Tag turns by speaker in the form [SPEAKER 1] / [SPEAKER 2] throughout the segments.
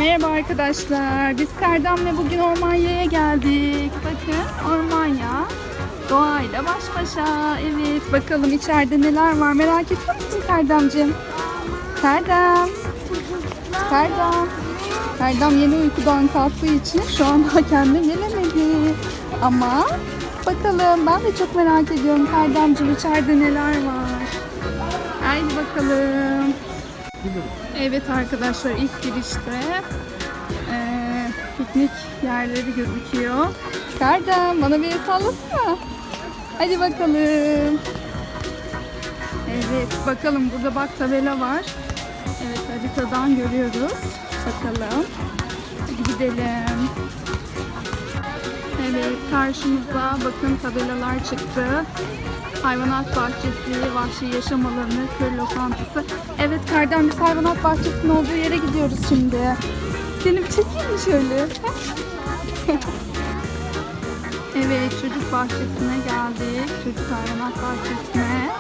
[SPEAKER 1] Merhaba arkadaşlar. Biz Kerdem'le bugün Ormanya'ya geldik. Bakın Ormanya. Doğayla baş başa. Evet, bakalım içeride neler var. Merak ediyor musun Kerdem'cim? Kerdem. Kerdem. Kerdem yeni uykudan kalktığı için şu an daha kendine gelemedi. Ama bakalım, ben de çok merak ediyorum Kerdem'cim, içeride neler var. Haydi bakalım. Evet arkadaşlar, ilk girişte piknik yerleri gözüküyor. Kerdem, bana bir el sallasana. Hadi bakalım. Evet, bakalım burada bak tabela var. Evet, haritadan görüyoruz. Bakalım. Hadi gidelim. Evet, karşımıza bakın tabelalar çıktı. Hayvanat bahçesi, vahşi yaşam alanı, köy lokantası. Evet Kerdem, biz hayvanat bahçesinin olduğu yere gidiyoruz şimdi. Seni bir çekeyim mi şöyle? Evet, çocuk bahçesine geldik. Çocuk hayvanat bahçesine.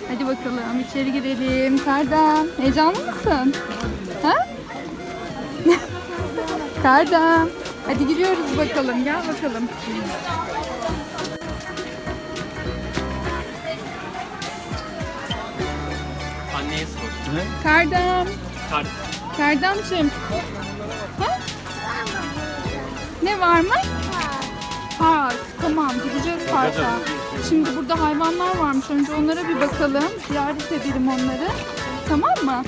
[SPEAKER 1] Hadi bakalım içeri girelim. Kerdem, heyecanlı mısın? Ha? Kerdem, hadi giriyoruz bakalım. Gel bakalım.
[SPEAKER 2] Anneye sor.
[SPEAKER 1] Kerdem. Kerdemciğim. Ha? Ne var mı? Park. Tamam, gideceğiz parka. Şimdi burada hayvanlar varmış. Önce onlara bir bakalım. Ziyaret edelim onları. Tamam mı?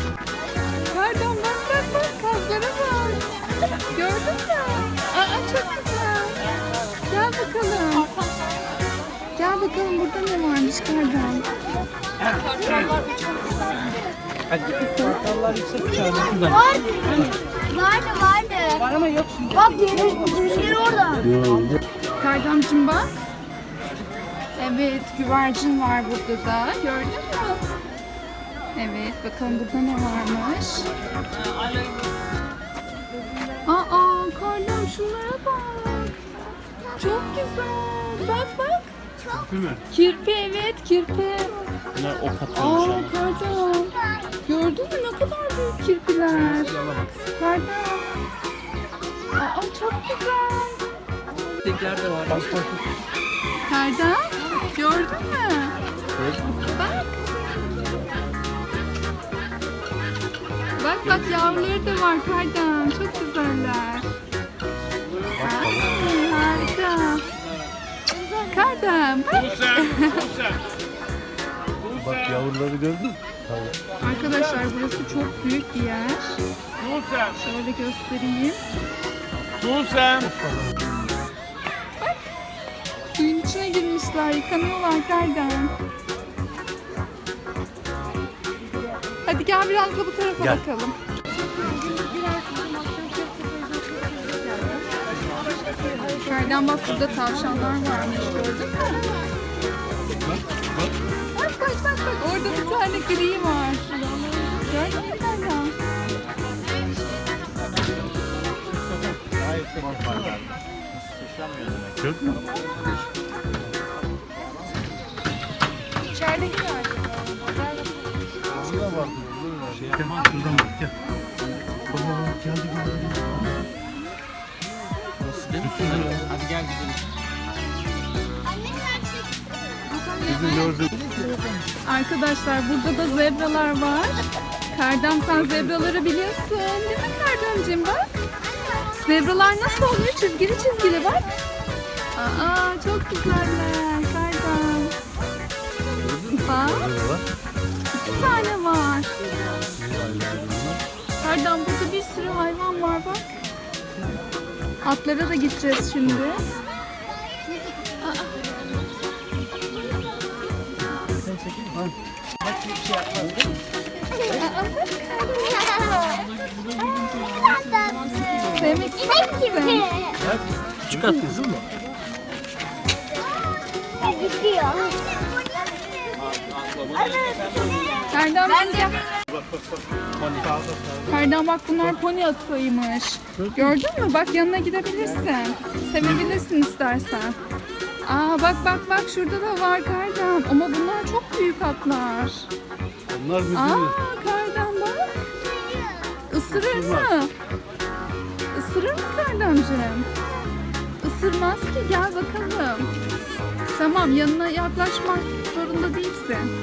[SPEAKER 1] Kerdem bak. Kazlara bak. Gördün mü? Aa, çok güzel. Gel bakalım. Gel bakalım, burada ne varmış Kerdem?
[SPEAKER 2] Kartallar yüksek uçağında.
[SPEAKER 3] Vardı.
[SPEAKER 2] Var ama yok şimdi.
[SPEAKER 3] Bak yeri orada.
[SPEAKER 1] Kerdemciğim bak. Evet, güvercin var burada da. Gördün mü? Evet, bakalım burada ne varmış. Aa, Kerdem şunlara bak. Çok güzel. Bak.
[SPEAKER 2] Değil mi?
[SPEAKER 1] Kirpi, evet kirpi.
[SPEAKER 2] Bunlar ok atıyormuş ama.
[SPEAKER 1] Kerdem. Gördün mü ne kadar büyük kirpiler. Kerdem. Aa, çok güzel.
[SPEAKER 2] Tekler de var. Bak.
[SPEAKER 1] Kerdem, gördün mü? Bak yavruları da var Kerdem. Çok güzeller. Ay, harika. Kerdem bak.
[SPEAKER 4] Bak yavruları gördün mü?
[SPEAKER 1] Arkadaşlar burası çok büyük bir yer. Şöyle göstereyim. Suyun içine girmişler, yıkanıyorlar Kerdem. Hadi gel biraz da bu tarafa bakalım. Kerdem bak, burada tavşanlar varmış, gördün mü? Bak, orada bir tane gri var. Gördün mü Kerdem?
[SPEAKER 4] Gördün mü?
[SPEAKER 1] İçeride girer.
[SPEAKER 4] Şurada vardı. Şuradan bak gel. Baba geldi.
[SPEAKER 2] Hadi gel gidelim.
[SPEAKER 4] Bizim gördüğümüz.
[SPEAKER 1] Arkadaşlar burada da zebralar var. Kerdem, sen zebraları biliyorsun değil mi Kerdemciğim, bak. Zebralar nasıl oluyor? Çizgili bak. Aa, çok güzeller Kerdem. Bak, iki tane var. Kerdem, burada bir sürü hayvan var bak. Atlara da gideceğiz şimdi. Sevmek ister misin?
[SPEAKER 4] Küçük at kızım mı?
[SPEAKER 3] Gidiyor.
[SPEAKER 1] Kerdem gel. Kerdem bak, bunlar pony atıymış. Gördün mü? Bak, yanına gidebilirsin. Sevebilirsin istersen. Aa, bak şurada da var Kerdem. Ama bunlar çok büyük atlar.
[SPEAKER 4] Onlar bizim.
[SPEAKER 1] Aa, Kerdem bak. Isırır mı? Kardemciğim. Isırmaz ki, gel bakalım. Tamam, yanına yaklaşmak zorunda değilsin.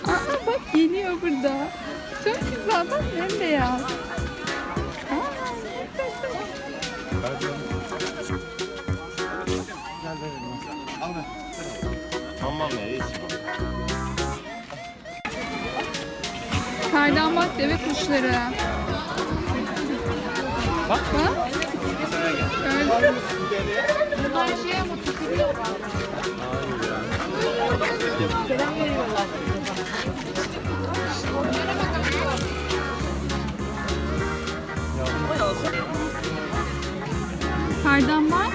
[SPEAKER 1] Aa bak, geliyor burada. Çok güzel, bak bembeyaz.
[SPEAKER 5] Tamam ya, iyisin.
[SPEAKER 1] Kardam bak, deve kuşları.
[SPEAKER 2] Bak.
[SPEAKER 1] Bak. Gördün mü? Kardam bak.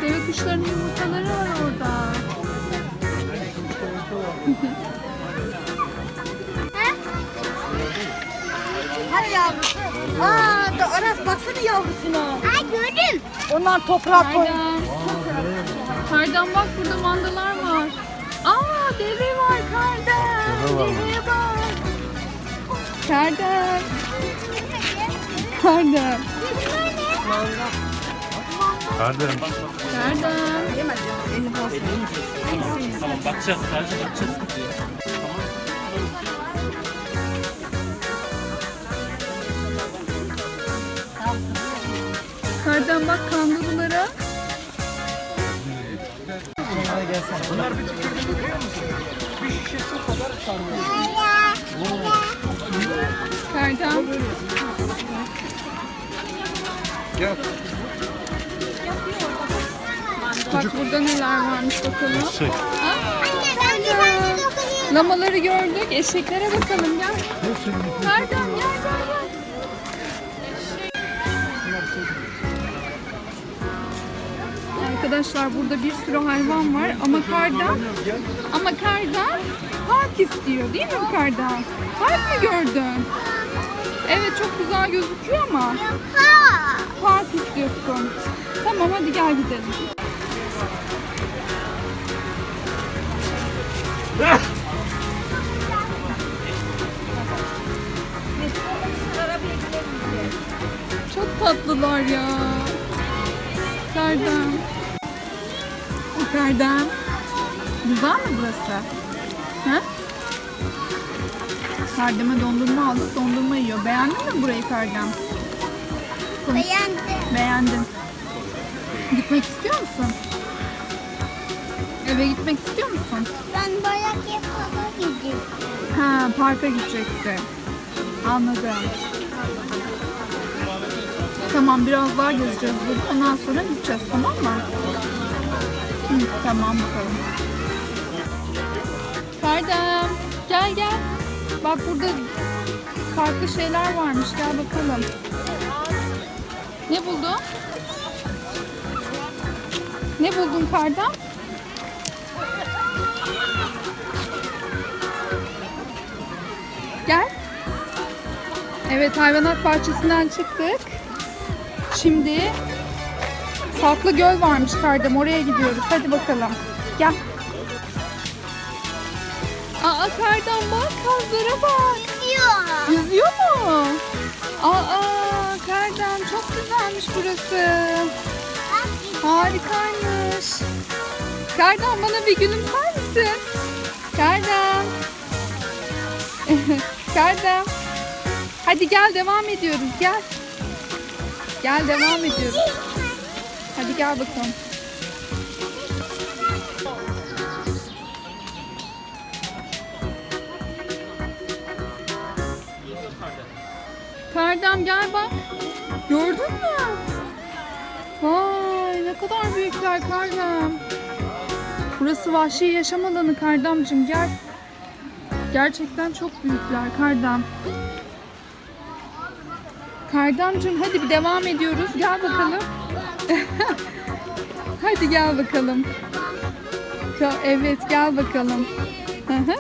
[SPEAKER 1] Deve kuşlarının yumurtaları var orada.
[SPEAKER 6] Hani yavrusu? Aa, da Aras baksana yavrusuna.
[SPEAKER 3] Ay gördüm.
[SPEAKER 6] Onlar toprağa koy.
[SPEAKER 1] Kardam. Kardam bak, burada mandalar var. Aa, deve var Kardam. Deveye bak. Kardam. Kardam.
[SPEAKER 4] Kardem.
[SPEAKER 1] Kardam.
[SPEAKER 2] Tamam, bakacağız. Sadece bakacağız.
[SPEAKER 1] Kardam bak, kangurulara. Kardam. Bak burada neler varmış bakalım.
[SPEAKER 4] Şey.
[SPEAKER 1] Lamaları gördük. Eşeklere bakalım, gel. Kardam gel gel gel. Arkadaşlar burada bir sürü hayvan var ama Kardam park istiyor, değil mi bu Kardam? Park mı gördün? Evet, çok güzel gözüküyor ama park istiyorsun. Tamam, hadi gel gidelim. Çok tatlılar ya. Kardam. Kardam. Güzel mi burası? Ha? Kardem'e dondurma aldık. Dondurma yiyor. Beğendin mi burayı Kardem?
[SPEAKER 3] Beğendim.
[SPEAKER 1] Beğendim. Gitmek istiyor musun? Eve gitmek istiyor musun?
[SPEAKER 3] Ben bayak yapana gideyim.
[SPEAKER 1] Ha, parka gideceksin. Anladım. Tamam, biraz daha gezeceğiz burada. Ondan sonra gideceğiz, tamam mı? Hı, tamam bakalım. Kardem, gel gel. Bak burada farklı şeyler varmış. Gel bakalım. Ne buldun? Ne buldun Kardem? Gel. Evet, hayvanat bahçesinden çıktık. Şimdi Saklı Göl varmış Kardem. Oraya gidiyoruz. Hadi bakalım. Gel. Aa Kardem bak, kazlara bak.
[SPEAKER 3] Diyor.
[SPEAKER 1] Yüzüyor mu? Aa Kardem, çok güzelmiş burası. Harikaymış. Kardem, bana bir gülümser misin? Kardem. Kardem. Hadi gel, devam ediyoruz. Gel. Gel, devam ediyoruz. Hadi gel bakalım. Kardem gel bak. Gördün mü? Vay, ne kadar büyükler Kardem. Burası vahşi yaşam alanı Kardemciğim, gel. Gerçekten çok büyükler Kardem. Kardemciğim, hadi bir devam ediyoruz. Gel bakalım. Hadi gel bakalım. Evet, gel bakalım. Hı hı.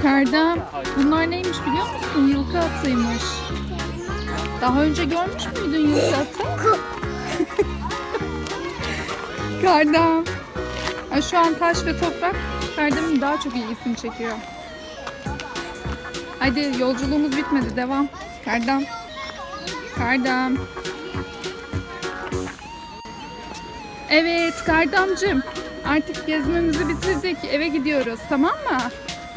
[SPEAKER 1] Kardem, bunlar neymiş biliyor musun? Yılkı atıymış. Daha önce görmüş müydün yılkı atı? Kardem. Şu an taş ve toprak Kardem'in daha çok ilgisini çekiyor. Hadi yolculuğumuz bitmedi. Devam. Kardam. Kardam. Evet Kardamcığım. Artık gezmemizi bitirdik. Eve gidiyoruz. Tamam mı?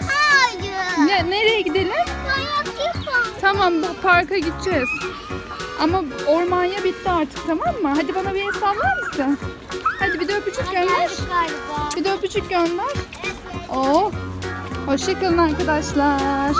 [SPEAKER 3] Hayır.
[SPEAKER 1] Nereye gidelim?
[SPEAKER 3] Dayak yapalım.
[SPEAKER 1] Tamam bu parka gideceğiz. Ama ormanya bitti artık tamam mı? Hadi bana bir el sallar mısın? Hadi bir de öpücük gönder.
[SPEAKER 3] Galiba.
[SPEAKER 1] Bir de öpücük gönder. Oh. Hoşçakalın arkadaşlar.